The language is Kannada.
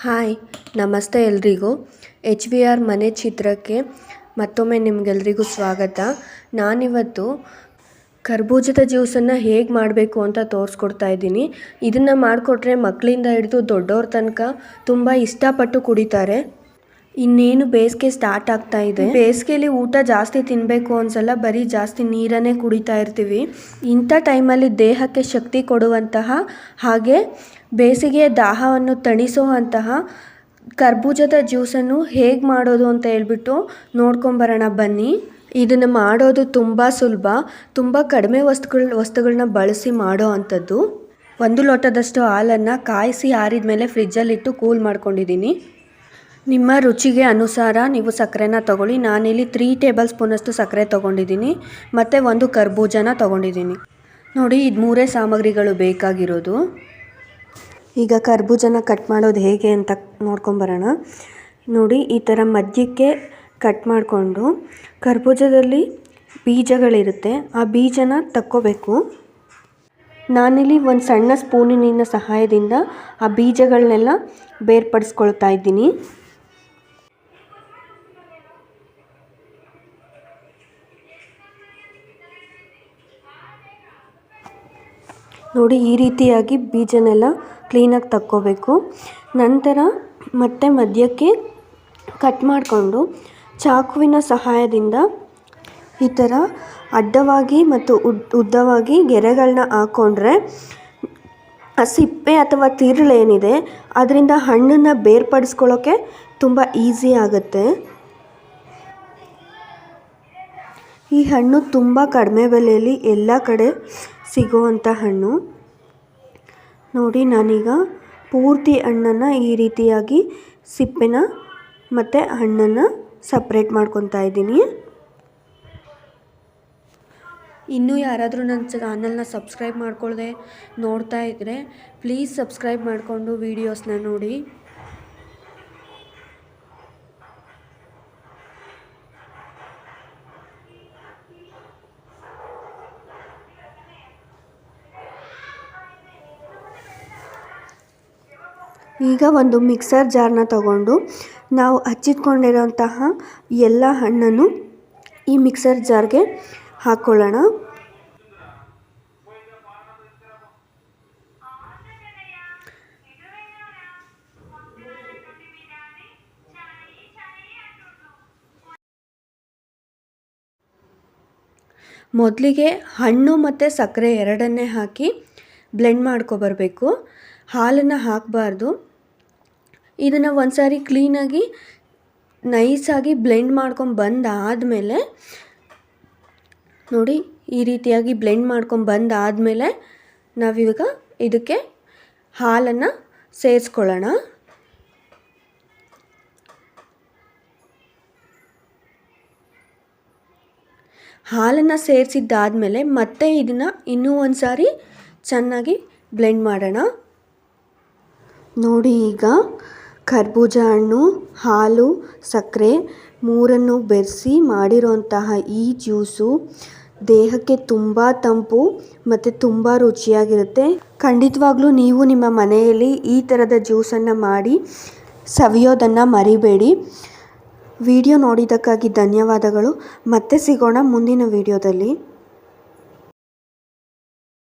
ಹಾಯ್ ನಮಸ್ತೆ ಎಲ್ರಿಗೂ HVR ಮನೆ ಚಿತ್ರಕ್ಕೆ ಮತ್ತೊಮ್ಮೆ ನಿಮಗೆಲ್ರಿಗೂ ಸ್ವಾಗತ. ನಾನಿವತ್ತು ಕರ್ಬೂಜದ ಜ್ಯೂಸನ್ನು ಹೇಗೆ ಮಾಡಬೇಕು ಅಂತ ತೋರಿಸ್ಕೊಡ್ತಾ ಇದ್ದೀನಿ. ಇದನ್ನು ಮಾಡಿಕೊಟ್ರೆ ಮಕ್ಕಳಿಂದ ಹಿಡಿದು ದೊಡ್ಡವ್ರ ತನಕ ತುಂಬ ಇಷ್ಟಪಟ್ಟು ಕುಡಿತಾರೆ. ಇನ್ನೇನು ಬೇಸಿಗೆ ಸ್ಟಾರ್ಟ್ ಆಗ್ತಾ ಇದೆ. ಬೇಸಿಗೆಯಲ್ಲಿ ಊಟ ಜಾಸ್ತಿ ತಿನ್ನಬೇಕು ಅನ್ಸಲ್ಲ, ಬರೀ ಜಾಸ್ತಿ ನೀರನ್ನೇ ಕುಡಿತಾ ಇರ್ತೀವಿ. ಇಂಥ ಟೈಮಲ್ಲಿ ದೇಹಕ್ಕೆ ಶಕ್ತಿ ಕೊಡುವಂತಹ ಹಾಗೆ ಬೇಸಿಗೆಯ ದಾಹವನ್ನು ತಣಿಸುವಂತಹ ಕರ್ಬೂಜದ ಜ್ಯೂಸನ್ನು ಹೇಗೆ ಮಾಡೋದು ಅಂತ ಹೇಳ್ಬಿಟ್ಟು ನೋಡ್ಕೊಂಬರೋಣ ಬನ್ನಿ. ಇದನ್ನು ಮಾಡೋದು ತುಂಬ ಸುಲಭ, ತುಂಬ ಕಡಿಮೆ ವಸ್ತುಗಳನ್ನ ಬಳಸಿ ಮಾಡೋ ಅಂಥದ್ದು. 1 ಲೋಟದಷ್ಟು ಹಾಲನ್ನು ಕಾಯಿಸಿ ಆರಿದ ಮೇಲೆ ಫ್ರಿಜ್ಜಲ್ಲಿಟ್ಟು ಕೂಲ್ ಮಾಡ್ಕೊಂಡಿದ್ದೀನಿ. ನಿಮ್ಮ ರುಚಿಗೆ ಅನುಸಾರ ನೀವು ಸಕ್ಕರೆನ ತೊಗೊಳ್ಳಿ. ನಾನಿಲ್ಲಿ 3 ಟೇಬಲ್ ಸ್ಪೂನಷ್ಟು ಸಕ್ಕರೆ ತೊಗೊಂಡಿದ್ದೀನಿ ಮತ್ತು 1 ಕರ್ಬೂಜನ ತೊಗೊಂಡಿದ್ದೀನಿ. ನೋಡಿ, ಇದು 3 ಸಾಮಗ್ರಿಗಳು ಬೇಕಾಗಿರೋದು. ಈಗ ಕರ್ಬೂಜನ ಕಟ್ ಮಾಡೋದು ಹೇಗೆ ಅಂತ ನೋಡ್ಕೊಂಬರೋಣ. ನೋಡಿ, ಈ ಥರ ಮಧ್ಯಕ್ಕೆ ಕಟ್ ಮಾಡಿಕೊಂಡು ಕರ್ಬೂಜದಲ್ಲಿ ಬೀಜಗಳಿರುತ್ತೆ, ಆ ಬೀಜನ ತಕ್ಕೋಬೇಕು. ನಾನಿಲ್ಲಿ ಒಂದು ಸಣ್ಣ ಸ್ಪೂನಿನ ಸಹಾಯದಿಂದ ಆ ಬೀಜಗಳನ್ನೆಲ್ಲ ಬೇರ್ಪಡಿಸ್ಕೊಳ್ತಾ ಇದ್ದೀನಿ. ನೋಡಿ, ಈ ರೀತಿಯಾಗಿ ಬೀಜನೆಲ್ಲ ಕ್ಲೀನಾಗಿ ತಕ್ಕೋಬೇಕು. ನಂತರ ಮತ್ತೆ ಮಧ್ಯಕ್ಕೆ ಕಟ್ ಮಾಡಿಕೊಂಡು ಚಾಕುವಿನ ಸಹಾಯದಿಂದ ಈ ಥರ ಅಡ್ಡವಾಗಿ ಮತ್ತು ಉದ್ದವಾಗಿ ಗೆರೆಗಳನ್ನ ಹಾಕ್ಕೊಂಡ್ರೆ ಆ ಸಿಪ್ಪೆ ಅಥವಾ ತಿರುಳೇನಿದೆ ಅದರಿಂದ ಹಣ್ಣನ್ನು ಬೇರ್ಪಡಿಸ್ಕೊಳ್ಳೋಕ್ಕೆ ತುಂಬ ಈಸಿ ಆಗುತ್ತೆ. ಈ ಹಣ್ಣು ತುಂಬ ಕಡಿಮೆ ಬೆಲೆಯಲ್ಲಿ ಎಲ್ಲ ಕಡೆ ಸಿಗುವಂಥ ಹಣ್ಣು. ನೋಡಿ, ನಾನೀಗ ಪೂರ್ತಿ ಹಣ್ಣನ್ನು ಈ ರೀತಿಯಾಗಿ ಸಿಪ್ಪೆನ ಮತ್ತು ಹಣ್ಣನ್ನು ಸಪ್ರೇಟ್ ಮಾಡ್ಕೊತಾ ಇದ್ದೀನಿ. ಇನ್ನೂ ಯಾರಾದರೂ ನನ್ನ ಚಾನಲ್ನ ಸಬ್ಸ್ಕ್ರೈಬ್ ಮಾಡ್ಕೊಳ್ಳದೆ ನೋಡ್ತಾ ಇದ್ದರೆ ಪ್ಲೀಸ್ ಸಬ್ಸ್ಕ್ರೈಬ್ ಮಾಡಿಕೊಂಡು ವೀಡಿಯೋಸ್ನ ನೋಡಿ. ಈಗ ಒಂದು ಮಿಕ್ಸರ್ ಜಾರ್ನ ತಗೊಂಡು ನಾವು ಹಚ್ಚಿಟ್ಕೊಂಡಿರೋಂತಹ ಎಲ್ಲ ಹಣ್ಣನ್ನು ಈ ಮಿಕ್ಸರ್ ಜಾರ್ಗೆ ಹಾಕ್ಕೊಳ್ಳೋಣ. ಮೊದಲಿಗೆ ಹಣ್ಣು ಮತ್ತು ಸಕ್ಕರೆ ಎರಡನ್ನೇ ಹಾಕಿ ಬ್ಲೆಂಡ್ ಮಾಡ್ಕೊಬರಬೇಕು. ಹಾಲನ್ನು ಹಾಕಬಾರ್ದು. ಇದನ್ನು ಒಂದು ಸಾರಿ ಕ್ಲೀನಾಗಿ ನೈಸಾಗಿ ಬ್ಲೆಂಡ್ ಮಾಡ್ಕೊಂಡು ಬಂದಾದಮೇಲೆ ನೋಡಿ, ಈ ರೀತಿಯಾಗಿ ಬ್ಲೆಂಡ್ ಮಾಡ್ಕೊಂಡು ಬಂದಾದಮೇಲೆ ನಾವಿವಾಗ ಇದಕ್ಕೆ ಹಾಲನ್ನು ಸೇರಿಸ್ಕೊಳ್ಳೋಣ. ಹಾಲನ್ನು ಸೇರಿಸಿದ್ದಾದಮೇಲೆ ಮತ್ತೆ ಇದನ್ನು ಇನ್ನೂ ಒಂದು ಸಾರಿ ಚೆನ್ನಾಗಿ ಬ್ಲೆಂಡ್ ಮಾಡೋಣ. ನೋಡಿ, ಈಗ ಕರ್ಬೂಜ ಹಣ್ಣು, ಹಾಲು, ಸಕ್ಕರೆ ಮೂರನ್ನು ಬೆರೆಸಿ ಮಾಡಿರೋಂತಹ ಈ ಜ್ಯೂಸು ದೇಹಕ್ಕೆ ತುಂಬ ತಂಪು ಮತ್ತು ತುಂಬ ರುಚಿಯಾಗಿರುತ್ತೆ. ಖಂಡಿತವಾಗ್ಲೂ ನೀವು ನಿಮ್ಮ ಮನೆಯಲ್ಲಿ ಈ ಥರದ ಜ್ಯೂಸನ್ನು ಮಾಡಿ ಸವಿಯೋದನ್ನು ಮರಿಬೇಡಿ. ವಿಡಿಯೋ ನೋಡಿದ್ದಕ್ಕಾಗಿ ಧನ್ಯವಾದಗಳು. ಮತ್ತೆ ಸಿಗೋಣ ಮುಂದಿನ ವಿಡಿಯೋದಲ್ಲಿ.